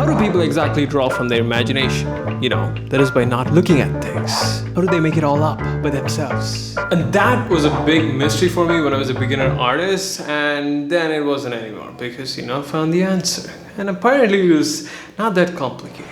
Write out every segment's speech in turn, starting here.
do people exactly draw from their imagination? That is by not looking at things. How do they make it all up by themselves? And that was a big mystery for me when I was a beginner artist, and then it wasn't anymore because, I found the answer. And apparently it was not that complicated.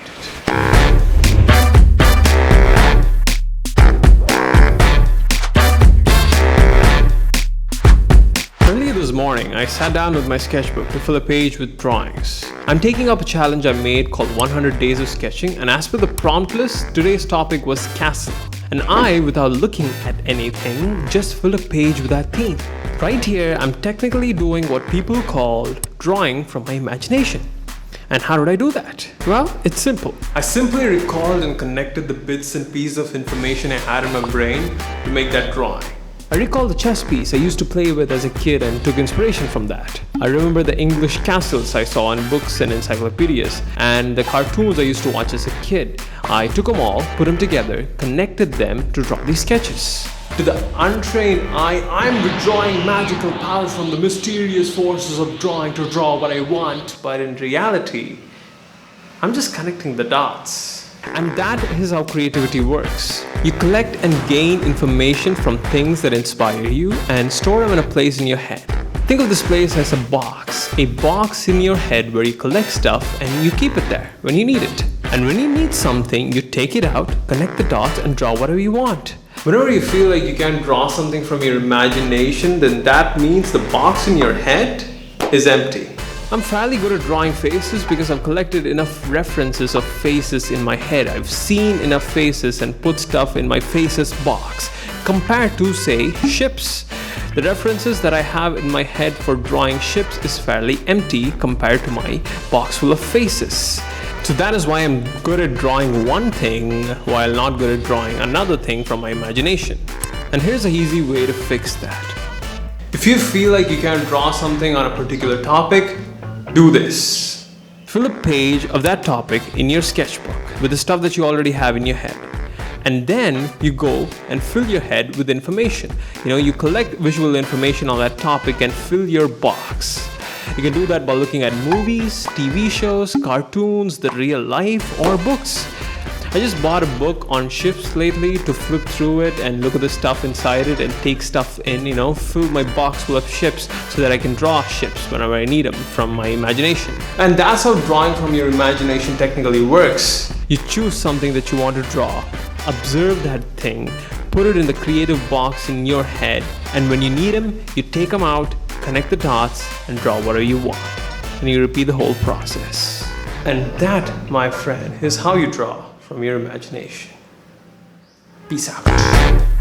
This morning, I sat down with my sketchbook to fill a page with drawings. I'm taking up a challenge I made called 100 Days of Sketching, and as per the prompt list, today's topic was castle. And I, without looking at anything, just filled a page with that theme. Right here, I'm technically doing what people call drawing from my imagination. And how did I do that? Well, it's simple. I simply recalled and connected the bits and pieces of information I had in my brain to make that drawing. I recall the chess piece I used to play with as a kid and took inspiration from that. I remember the English castles I saw in books and encyclopedias, and the cartoons I used to watch as a kid. I took them all, put them together, connected them to draw these sketches. To the untrained eye, I'm withdrawing magical power from the mysterious forces of drawing to draw what I want, but in reality, I'm just connecting the dots. And that is how creativity works. You collect and gain information from things that inspire you and store them in a place in your head. Think of this place as a box in your head where you collect stuff and you keep it there when you need it. And when you need something, you take it out, connect the dots, and draw whatever you want. Whenever you feel like you can't draw something from your imagination, then that means the box in your head is empty. I'm fairly good at drawing faces because I've collected enough references of faces in my head. I've seen enough faces and put stuff in my faces box compared to, say, ships. The references that I have in my head for drawing ships is fairly empty compared to my box full of faces. So that is why I'm good at drawing one thing while not good at drawing another thing from my imagination. And here's an easy way to fix that. If you feel like you can't draw something on a particular topic, do this. Fill a page of that topic in your sketchbook with the stuff that you already have in your head. And then you go and fill your head with information. You collect visual information on that topic and fill your box. You can do that by looking at movies, TV shows, cartoons, the real life, or books. I just bought a book on ships lately to flip through it and look at the stuff inside it and take stuff in, fill my box full of ships so that I can draw ships whenever I need them from my imagination. And that's how drawing from your imagination technically works. You choose something that you want to draw, observe that thing, put it in the creative box in your head, and when you need them, you take them out, connect the dots, and draw whatever you want. And you repeat the whole process. And that, my friend, is how you draw from your imagination. Peace out.